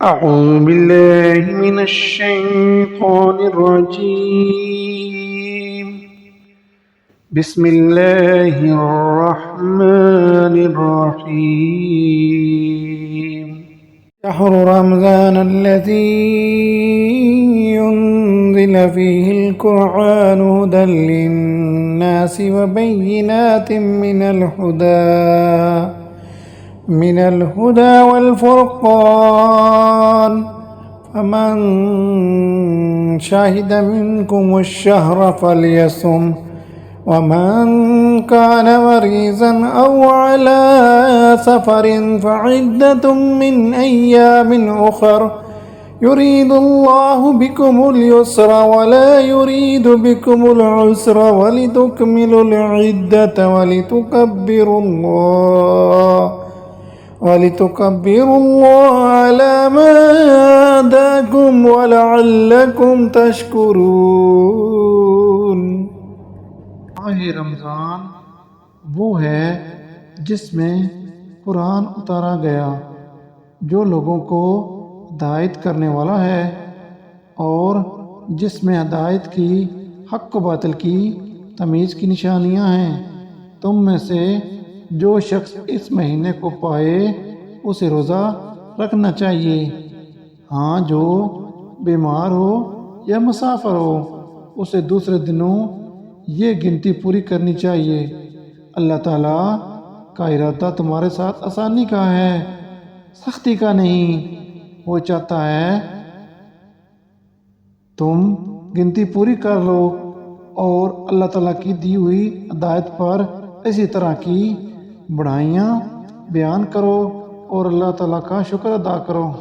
أعوذ بالله من الشيطان الرجيم. بسم الله الرحمن الرحيم. شهر رمضان الذي ينزل فيه القرآن هدى للناس وبينات من الهدى والفرقان، فمن شهد منكم الشهر فليصم، ومن كان مريضا أو على سفر فعدة من أيام أخر، يريد الله بكم اليسر ولا يريد بكم العسر، ولتكملوا العدة ولتكبروا الله على ما هداكم ولعلكم تشكرون۔ ماہ رمضان وہ ہے جس میں قرآن اتارا گیا، جو لوگوں کو ہدایت کرنے والا ہے، اور جس میں ہدایت کی حق و باطل کی تمیز کی نشانیاں ہیں۔ تم میں سے جو شخص اس مہینے کو پائے اسے روزہ رکھنا چاہیے، ہاں جو بیمار ہو یا مسافر ہو اسے دوسرے دنوں یہ گنتی پوری کرنی چاہیے۔ اللہ تعالیٰ کا ارادہ تمہارے ساتھ آسانی کا ہے، سختی کا نہیں۔ وہ چاہتا ہے تم گنتی پوری کر لو اور اللہ تعالیٰ کی دی ہوئی ہدایت پر اسی طرح کی بڑھائیاں بیان کرو اور اللہ تعالیٰ کا شکر ادا کرو۔